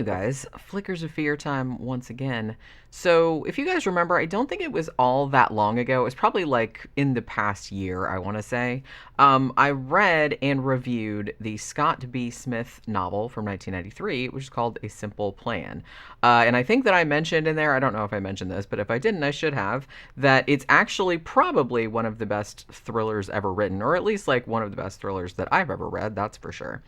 you guys. Flickers of Fear time once again. So, if you guys remember, I don't think it was all that long ago. It was probably like in the past year, I want to say. I read and reviewed the Scott B. Smith novel from 1993, which is called A Simple Plan. And I think that I mentioned in there, I don't know if I mentioned this, but if I didn't, I should have, that it's actually probably one of the best thrillers ever written, or at least like one of the best thrillers that I've ever read, that's for sure.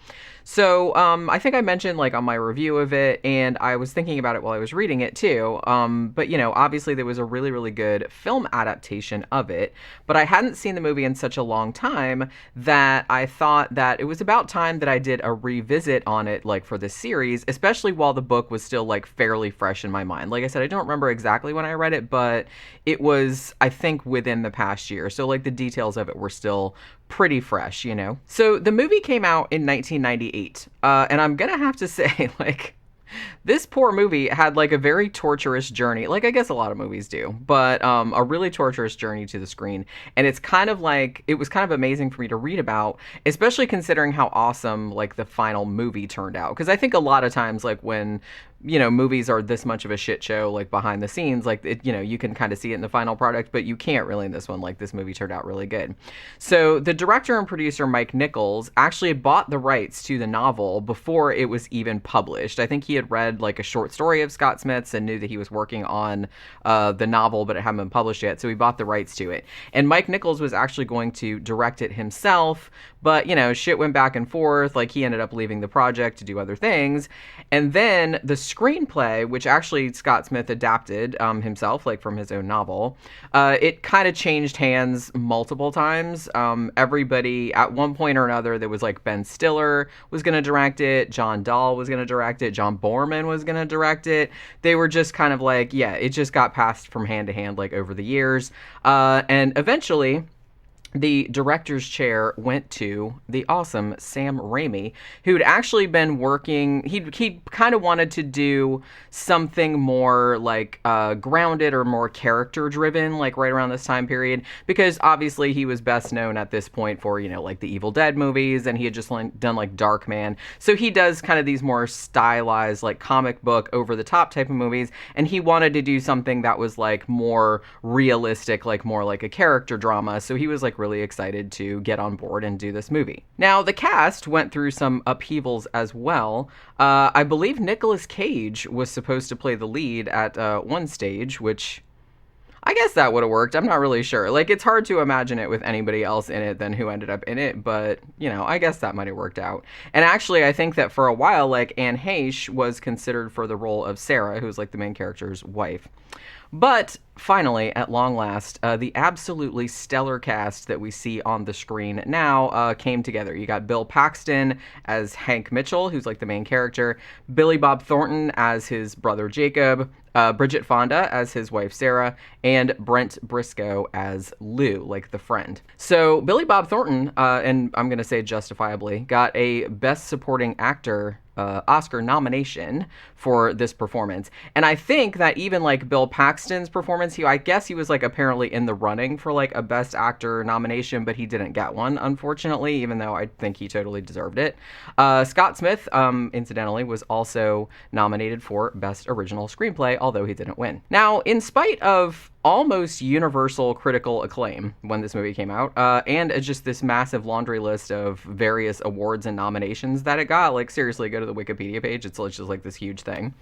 So, I think I mentioned like on my review of it, and I was thinking about it while I was reading it too. But you know, obviously there was a really, really good film adaptation of it, but I hadn't seen the movie in such a long time that I thought that it was about time that I did a revisit on it, like for this series, especially while the book was still like fairly fresh in my mind. Like I said, I don't remember exactly when I read it, but it was, I think, within the past year. So like the details of it were still pretty fresh, you know? So the movie came out in 1998, and I'm gonna have to say, like, this poor movie had like a very torturous journey, like I guess a lot of movies do, but a really torturous journey to the screen. And it's kind of like, it was kind of amazing for me to read about, especially considering how awesome like the final movie turned out. Because I think a lot of times, like when movies are this much of a shit show, like behind the scenes, like you can kind of see it in the final product, but you can't really in this one. Like this movie turned out really good. So the director and producer Mike Nichols actually bought the rights to the novel before it was even published. I think he had read like a short story of Scott Smith's and knew that he was working on the novel, but it hadn't been published yet. So he bought the rights to it. And Mike Nichols was actually going to direct it himself, but shit went back and forth. Like he ended up leaving the project to do other things. And then the screenplay, which actually Scott Smith adapted himself, like from his own novel, it kind of changed hands multiple times. Everybody, at one point or another, there was like Ben Stiller was going to direct it, John Dahl was going to direct it, John Borman was going to direct it. They were just kind of like, yeah, it just got passed from hand to hand like over the years. And eventually, the director's chair went to the awesome Sam Raimi, who'd actually been working. He kind of wanted to do something more like grounded or more character driven, like right around this time period, because obviously he was best known at this point for like the Evil Dead movies, and he had just done like Darkman. So he does kind of these more stylized, like comic book, over the top type of movies, and he wanted to do something that was like more realistic, like more like a character drama. So he was like really excited to get on board and do this movie. Now, the cast went through some upheavals as well. I believe Nicolas Cage was supposed to play the lead at one stage, which I guess that would have worked. I'm not really sure. Like, it's hard to imagine it with anybody else in it than who ended up in it, but, I guess that might have worked out. And actually, I think that for a while, like, Anne Heche was considered for the role of Sarah, who's, like, the main character's wife. But finally, at long last, the absolutely stellar cast that we see on the screen now came together. You got Bill Paxton as Hank Mitchell, who's like the main character, Billy Bob Thornton as his brother Jacob, Bridget Fonda as his wife Sarah, and Brent Briscoe as Lou, like the friend. So Billy Bob Thornton, and I'm going to say justifiably, got a Best Supporting Actor Oscar nomination for this performance. And I think that even like Bill Paxton's performance, I guess he was like apparently in the running for like a Best Actor nomination, but he didn't get one, unfortunately, even though I think he totally deserved it. Scott Smith, incidentally, was also nominated for Best Original Screenplay, although he didn't win. Now, in spite of almost universal critical acclaim when this movie came out, and just this massive laundry list of various awards and nominations that it got. Like, seriously, go to the Wikipedia page. It's just like this huge thing.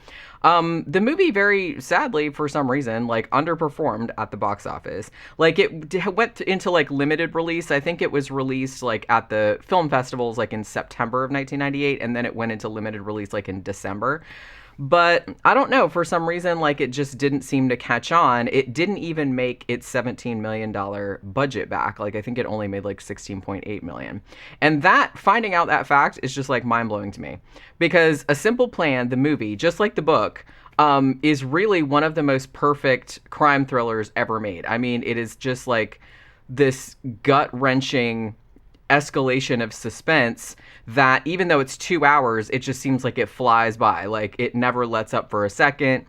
The movie, very sadly, for some reason, like, underperformed at the box office. Like, it went into, like, limited release. I think it was released, like, at the film festivals, like, in September of 1998, and then it went into limited release, like, in December. But I don't know, for some reason, like, it just didn't seem to catch on. It didn't even make its $17 million budget back. Like, I think it only made like $16.8 million. And finding out that fact is just like mind-blowing to me. Because A Simple Plan, the movie, just like the book, is really one of the most perfect crime thrillers ever made. I mean, it is just like this gut-wrenching escalation of suspense that even though it's 2 hours, it just seems like it flies by. Like, it never lets up for a second.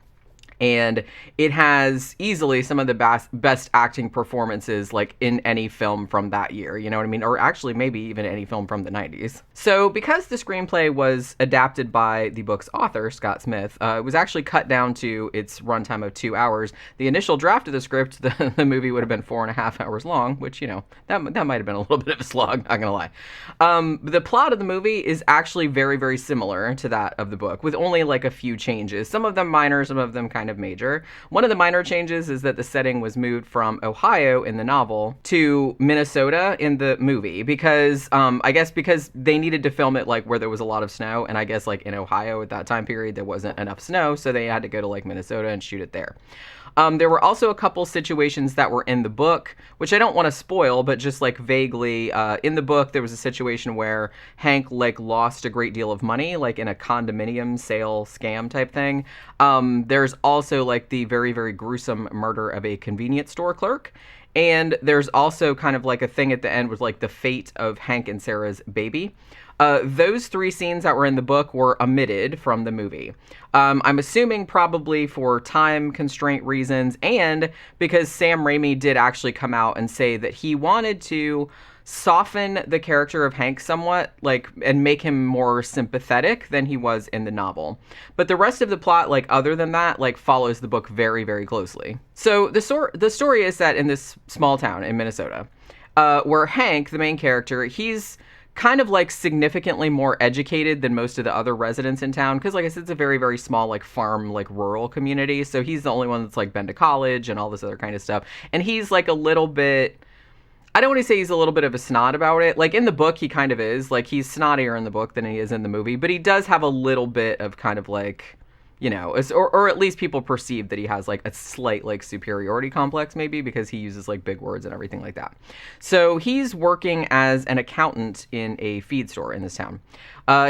And it has easily some of the best acting performances like in any film from that year, you know what I mean? Or actually maybe even any film from the 90s. So because the screenplay was adapted by the book's author, Scott Smith, it was actually cut down to its runtime of 2 hours. The initial draft of the script, the movie would have been 4.5 hours long, which, you know, that might have been a little bit of a slog, not gonna lie. The plot of the movie is actually very, very similar to that of the book, with only like a few changes. Some of them minor, some of them kind of major. One of the minor changes is that the setting was moved from Ohio in the novel to Minnesota in the movie because I guess because they needed to film it like where there was a lot of snow, and I guess like in Ohio at that time period there wasn't enough snow, so they had to go to like Minnesota and shoot it there. There were also a couple situations that were in the book, which I don't want to spoil, but just like vaguely, in the book, there was a situation where Hank like lost a great deal of money, like in a condominium sale scam type thing. There's also like the very, very gruesome murder of a convenience store clerk. And there's also kind of like a thing at the end with like the fate of Hank and Sarah's baby. Those 3 scenes that were in the book were omitted from the movie. I'm assuming probably for time constraint reasons and because Sam Raimi did actually come out and say that he wanted to soften the character of Hank somewhat, like, and make him more sympathetic than he was in the novel. But the rest of the plot, like, other than that, like, follows the book very, very closely. So the story is set in this small town in Minnesota, where Hank, the main character, he's kind of like significantly more educated than most of the other residents in town because like I said, it's a very, very small like farm, like rural community. So he's the only one that's like been to college and all this other kind of stuff. And he's like a little bit, I don't want to say he's a little bit of a snot about it. Like in the book, he kind of is. Like he's snottier in the book than he is in the movie, but he does have a little bit of kind of like, you know, or at least people perceive that he has like a slight like superiority complex maybe because he uses like big words and everything like that. So he's working as an accountant in a feed store in this town.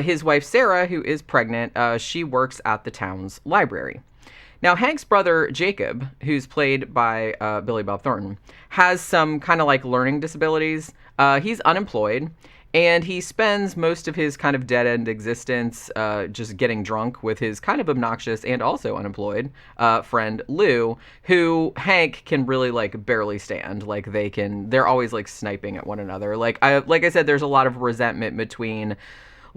His wife Sarah, who is pregnant, she works at the town's library. Now, Hank's brother, Jacob, who's played by Billy Bob Thornton, has some kind of like learning disabilities. He's unemployed, and he spends most of his kind of dead-end existence just getting drunk with his kind of obnoxious and also unemployed friend, Lou, who Hank can really like barely stand. Like they're always like sniping at one another. Like I said, there's a lot of resentment between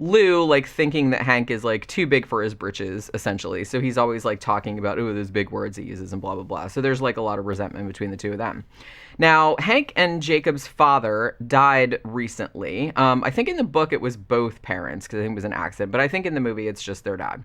Lou, like, thinking that Hank is, like, too big for his britches, essentially. So he's always, like, talking about, ooh, those big words he uses and blah, blah, blah. So there's, like, a lot of resentment between the two of them. Now, Hank and Jacob's father died recently. I think in the book it was both parents, because I think it was an accident. But I think in the movie it's just their dad.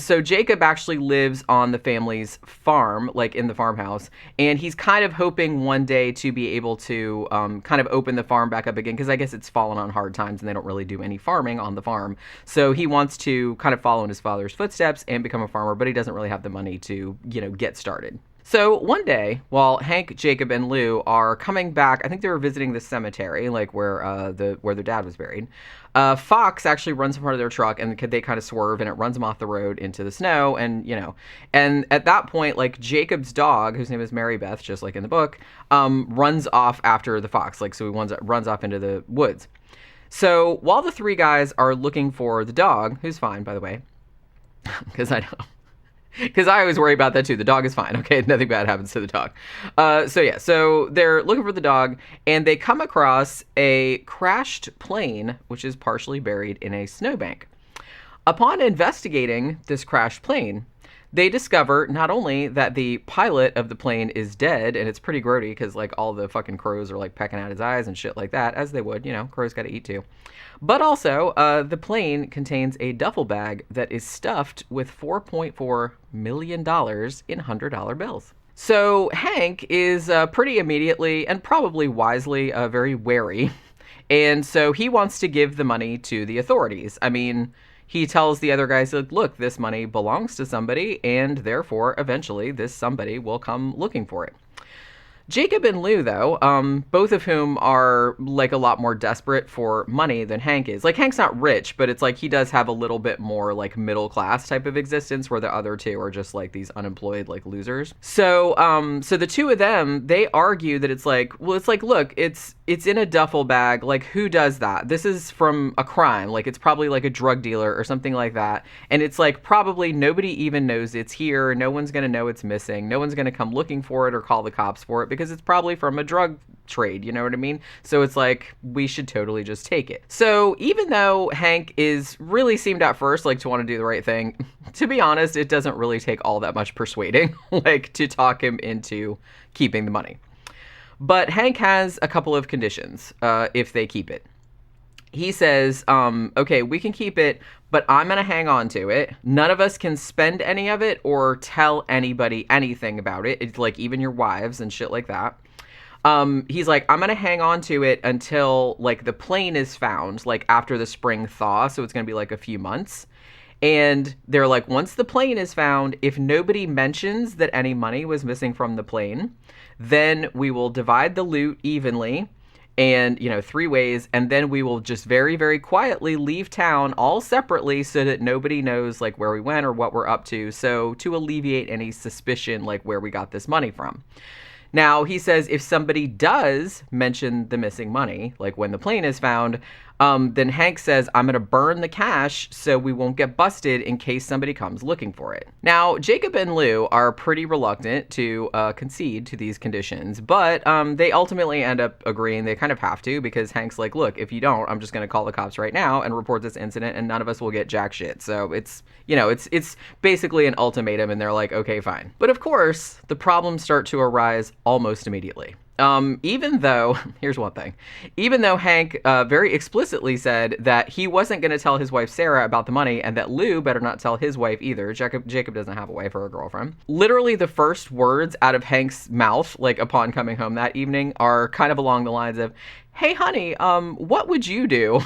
So Jacob actually lives on the family's farm, like in the farmhouse, and he's kind of hoping one day to be able to kind of open the farm back up again, because I guess it's fallen on hard times and they don't really do any farming on the farm. So he wants to kind of follow in his father's footsteps and become a farmer, but he doesn't really have the money to, you know, get started. So one day, while Hank, Jacob, and Lou are coming back, I think they were visiting the cemetery, like where their dad was buried. Fox actually runs in front of their truck, and they kind of swerve, and it runs them off the road into the snow. And you know, and at that point, like Jacob's dog, whose name is Mary Beth, just like in the book, runs off after the fox. Like so, he runs off into the woods. So while the 3 guys are looking for the dog, who's fine, by the way, because I know. Because I always worry about that too. The dog is fine. Okay, nothing bad happens to the dog. So they're looking for the dog, and they come across a crashed plane, which is partially buried in a snowbank. Upon investigating this crashed plane, they discover not only that the pilot of the plane is dead, and it's pretty grody because like all the fucking crows are like pecking at his eyes and shit like that, as they would, you know, crows gotta eat too. But also, the plane contains a duffel bag that is stuffed with $4.4 million in $100 bills. So Hank is pretty immediately and probably wisely very wary. And so he wants to give the money to the authorities. I mean, he tells the other guys, look, this money belongs to somebody, and therefore, eventually, this somebody will come looking for it. Jacob and Lou, though, both of whom are like a lot more desperate for money than Hank is. Like, Hank's not rich, but it's like he does have a little bit more like middle class type of existence, where the other two are just like these unemployed like losers. So so the two of them, they argue that it's like, well, it's like, look, it's in a duffel bag. Like, who does that? This is from a crime. Like, it's probably like a drug dealer or something like that. And it's like, probably nobody even knows it's here. No one's going to know it's missing. No one's going to come looking for it or call the cops for it, because it's probably from a drug trade, you know what I mean? So it's like, we should totally just take it. So even though Hank really seemed at first like to want to do the right thing, to be honest, it doesn't really take all that much persuading, like, to talk him into keeping the money. But Hank has a couple of conditions if they keep it. He says, okay, we can keep it, but I'm going to hang on to it. None of us can spend any of it or tell anybody anything about it. It's like, even your wives and shit like that. He's like, I'm going to hang on to it until like the plane is found, like after the spring thaw. So it's going to be like a few months. And they're like, once the plane is found, if nobody mentions that any money was missing from the plane, then we will divide the loot evenly. And, 3 ways, and then we will just very, very quietly leave town all separately so that nobody knows, like, where we went or what we're up to. So to alleviate any suspicion, like, where we got this money from. Now, he says if somebody does mention the missing money, like when the plane is found, then Hank says, I'm going to burn the cash so we won't get busted in case somebody comes looking for it. Now, Jacob and Lou are pretty reluctant to concede to these conditions, but they ultimately end up agreeing. They kind of have to, because Hank's like, look, if you don't, I'm just going to call the cops right now and report this incident, and none of us will get jack shit. So it's basically an ultimatum, and they're like, okay, fine. But of course, the problems start to arise almost immediately. Even though Hank very explicitly said that he wasn't going to tell his wife Ciarra about the money, and that Lou better not tell his wife either. Jacob doesn't have a wife or a girlfriend. Literally the first words out of Hank's mouth, like upon coming home that evening, are kind of along the lines of, hey honey, what would you do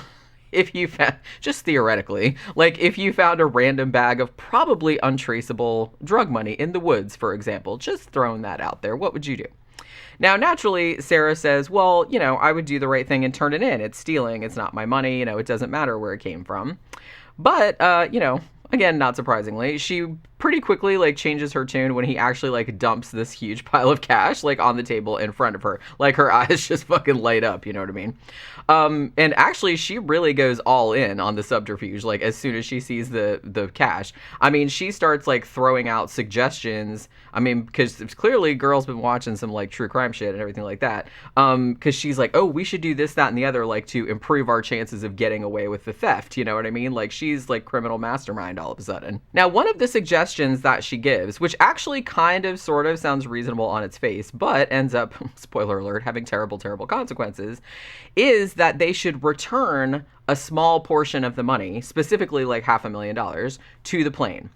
if you found, just theoretically, like if you found a random bag of probably untraceable drug money in the woods, for example? Just throwing that out there. What would you do? Now, naturally, Ciarra says, well, I would do the right thing and turn it in. It's stealing. It's not my money. It doesn't matter where it came from. But, again, not surprisingly, she pretty quickly, like, changes her tune when he actually, like, dumps this huge pile of cash, like, on the table in front of her. Like, her eyes just fucking light up, you know what I mean? And actually, she really goes all in on the subterfuge, like, as soon as she sees the cash. I mean, she starts, like, throwing out suggestions. I mean, because clearly girl's been watching some, like, true crime shit and everything like that. Because she's like, oh, we should do this, that, and the other, like, to improve our chances of getting away with the theft, you know what I mean? Like, she's, like, criminal mastermind all of a sudden. Now, one of the suggestions that she gives, which actually kind of sort of sounds reasonable on its face, but ends up, spoiler alert, having terrible, terrible consequences, is that they should return a small portion of the money, specifically like $500,000, to the plane.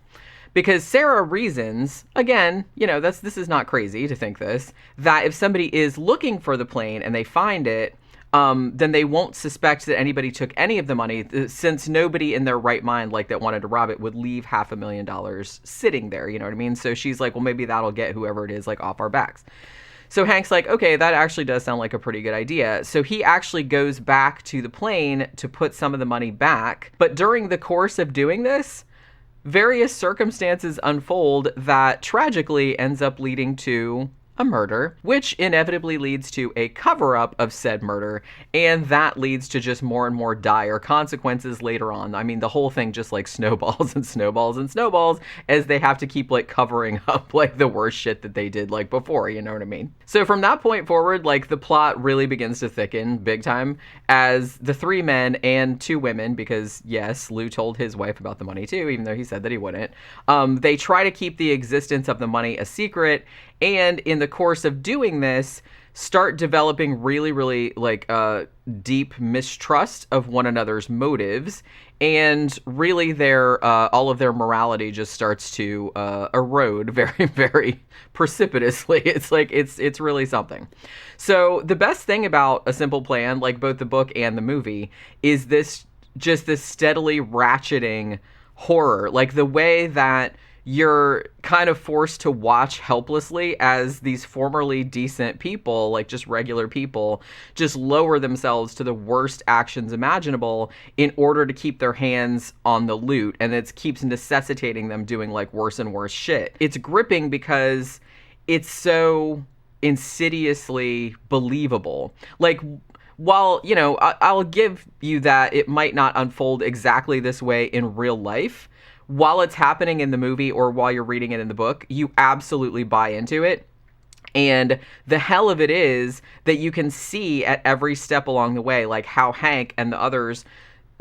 Because Ciarra reasons, again, this is not crazy to think this, that if somebody is looking for the plane and they find it, then they won't suspect that anybody took any of the money, since nobody in their right mind, like, that wanted to rob it would leave $500,000 sitting there, you know what I mean? So she's like, well, maybe that'll get whoever it is, like, off our backs. So Hank's like, okay, that actually does sound like a pretty good idea. So he actually goes back to the plane to put some of the money back. But during the course of doing this, various circumstances unfold that tragically ends up leading to a murder, which inevitably leads to a cover-up of said murder, and that leads to just more and more dire consequences later on. I mean, the whole thing just, like, snowballs and snowballs and snowballs as they have to keep, like, covering up, like, the worst shit that they did, like, before, you know what I mean? So from that point forward, like, the plot really begins to thicken big time as the 3 men and 2 women, because, yes, Lou told his wife about the money too, even though he said that he wouldn't, they try to keep the existence of the money a secret, and in the course of doing this, start developing really, really, like, deep mistrust of one another's motives, and really their all of their morality just starts to erode very, very precipitously. It's like, it's really something. So the best thing about A Simple Plan, like both the book and the movie, is this steadily ratcheting horror. Like, the way that you're kind of forced to watch helplessly as these formerly decent people, like just regular people, just lower themselves to the worst actions imaginable in order to keep their hands on the loot. And it keeps necessitating them doing like worse and worse shit. It's gripping because it's so insidiously believable. Like, while, you know, I'll give you that it might not unfold exactly this way in real life, while it's happening in the movie or while you're reading it in the book, you absolutely buy into it. And the hell of it is that you can see at every step along the way, like how Hank and the others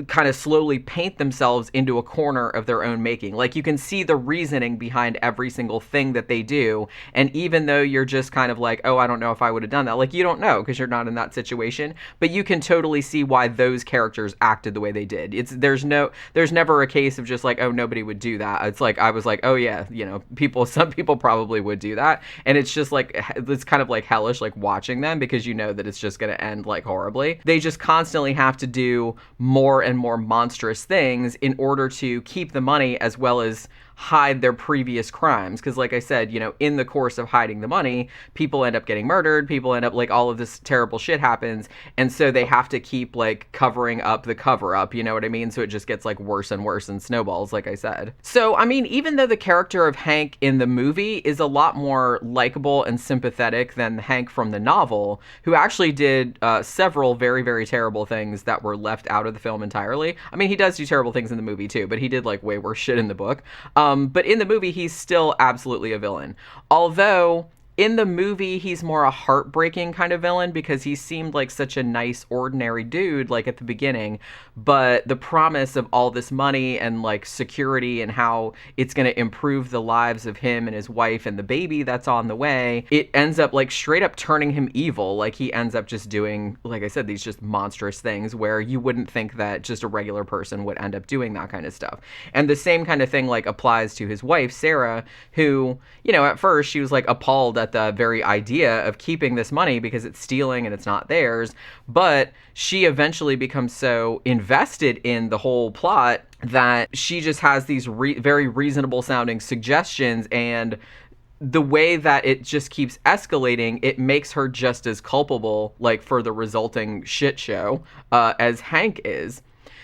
kind of slowly paint themselves into a corner of their own making. Like, you can see the reasoning behind every single thing that they do. And even though you're just kind of like, oh, I don't know if I would have done that. Like, you don't know because you're not in that situation, but you can totally see why those characters acted the way they did. There's never a case of just like, oh, nobody would do that. It's like, I was like, oh yeah, you know, some people probably would do that. And it's just like, it's kind of like hellish, like watching them, because you know that it's just going to end like horribly. They just constantly have to do more and more monstrous things in order to keep the money as well as hide their previous crimes. Because like I said, you know, in the course of hiding the money, people end up getting murdered, people end up like, all of this terrible shit happens, and so they have to keep like covering up the cover up, you know what I mean? So it just gets like worse and worse and snowballs, like I said. So I mean, even though the character of Hank in the movie is a lot more likable and sympathetic than Hank from the novel, who actually did several very, very terrible things that were left out of the film entirely. I mean, he does do terrible things in the movie too, but he did like way worse shit in the book. But in the movie, he's still absolutely a villain. Although in the movie, he's more a heartbreaking kind of villain because he seemed like such a nice, ordinary dude, like at the beginning. But the promise of all this money and like security and how it's going to improve the lives of him and his wife and the baby that's on the way, it ends up like straight up turning him evil. Like, he ends up just doing, like I said, these just monstrous things where you wouldn't think that just a regular person would end up doing that kind of stuff. And the same kind of thing like applies to his wife, Ciarra, who, you know, at first she was like appalled at the very idea of keeping this money because it's stealing and it's not theirs, but she eventually becomes so invested in the whole plot that she just has these very reasonable sounding suggestions, and the way that it just keeps escalating, it makes her just as culpable, like, for the resulting shit show as Hank is.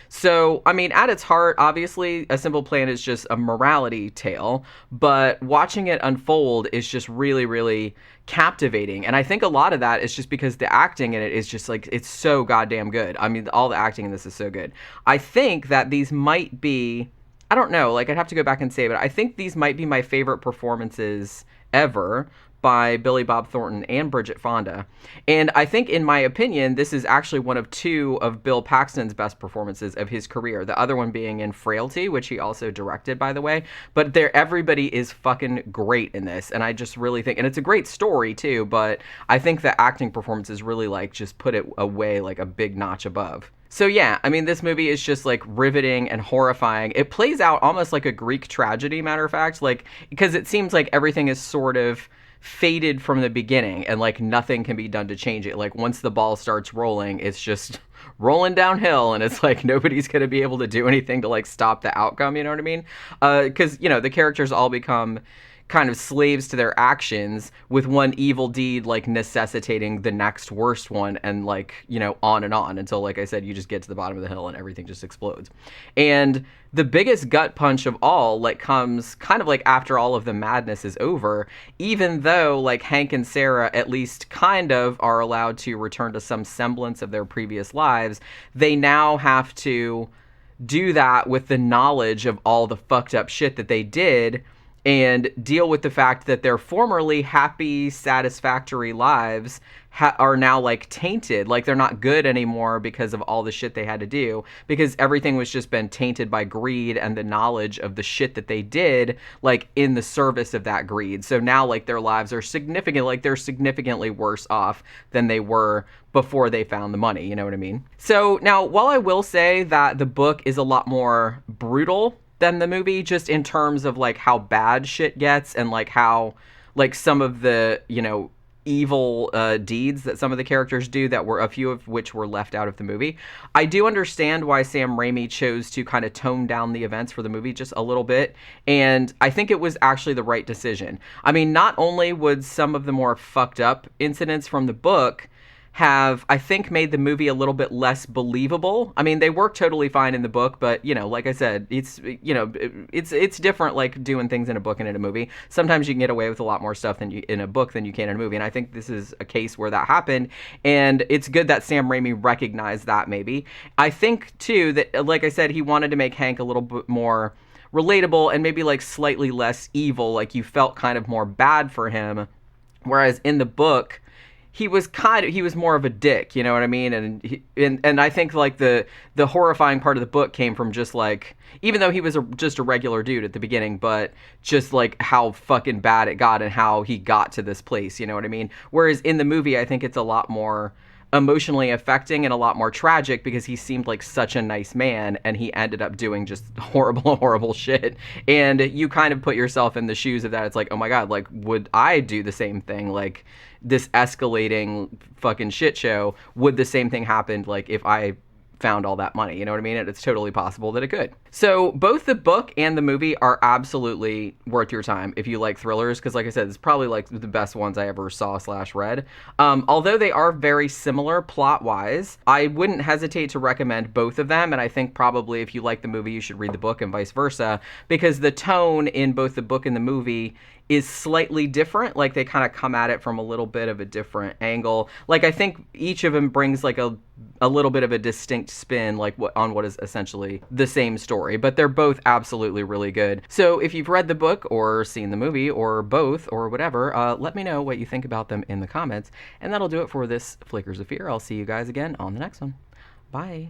So, I mean, at its heart, obviously, A Simple Plan is just a morality tale, but watching it unfold is just really, really captivating. And I think a lot of that is just because the acting in it is just, like, it's so goddamn good. I mean, all the acting in this is so good. I think that these might be, I don't know, like, I'd have to go back and say, but I think these might be my favorite performances ever by Billy Bob Thornton and Bridget Fonda. And I think, in my opinion, this is actually one of two of Bill Paxton's best performances of his career. The other one being in Frailty, which he also directed, by the way. But everybody is fucking great in this. And I just really think, and it's a great story too, but I think the acting performances really like just put it away like a big notch above. So yeah, I mean, this movie is just like riveting and horrifying. It plays out almost like a Greek tragedy, matter of fact, like, because it seems like everything is sort of fated from the beginning and like nothing can be done to change it. Like, once the ball starts rolling, it's just rolling downhill, and it's like nobody's going to be able to do anything to like stop the outcome, you know what I mean? Because, you know, the characters all become kind of slaves to their actions, with one evil deed like necessitating the next worst one, and like, you know, on and on until, like I said, you just get to the bottom of the hill and everything just explodes. And the biggest gut punch of all like comes kind of like after all of the madness is over, even though like Hank and Ciarra at least kind of are allowed to return to some semblance of their previous lives. They now have to do that with the knowledge of all the fucked up shit that they did, and deal with the fact that their formerly happy, satisfactory lives are now like tainted. Like, they're not good anymore because of all the shit they had to do, because everything was just been tainted by greed and the knowledge of the shit that they did, like, in the service of that greed. So now like their lives are they're significantly worse off than they were before they found the money, you know what I mean? So now, while I will say that the book is a lot more brutal than the movie, just in terms of like how bad shit gets and like how like some of the, you know, evil deeds that some of the characters do, that were a few of which were left out of the movie. I do understand why Sam Raimi chose to kind of tone down the events for the movie just a little bit, and I think it was actually the right decision. I mean, not only would some of the more fucked up incidents from the book have, I think, made the movie a little bit less believable. I mean, they work totally fine in the book, but, you know, like I said, it's different, like, doing things in a book and in a movie. Sometimes you can get away with a lot more stuff in a book than you can in a movie, and I think this is a case where that happened, and it's good that Sam Raimi recognized that, maybe. I think, too, that, like I said, he wanted to make Hank a little bit more relatable and maybe, like, slightly less evil, like, you felt kind of more bad for him, whereas in the book, he was more of a dick, you know what I mean? And I think, like, the horrifying part of the book came from just, like, even though he was just a regular dude at the beginning, but just, like, how fucking bad it got and how he got to this place, you know what I mean? Whereas in the movie, I think it's a lot more emotionally affecting and a lot more tragic, because he seemed like such a nice man and he ended up doing just horrible shit, and you kind of put yourself in the shoes of that. It's like, oh my god, like, would I do the same thing? Like, this escalating fucking shit show, would the same thing happen, like, if I found all that money, you know what I mean? And it's totally possible that it could. So both the book and the movie are absolutely worth your time if you like thrillers, because like I said, it's probably like the best ones I ever saw / read. Although they are very similar plot-wise, I wouldn't hesitate to recommend both of them, and I think probably if you like the movie, you should read the book and vice versa, because the tone in both the book and the movie is slightly different. Like, they kind of come at it from a little bit of a different angle. Like, I think each of them brings like a little bit of a distinct spin, like, on what is essentially the same story, but they're both absolutely really good. So if you've read the book or seen the movie or both or whatever, let me know what you think about them in the comments, and that'll do it for this Flickers of Fear. I'll see you guys again on the next one. Bye.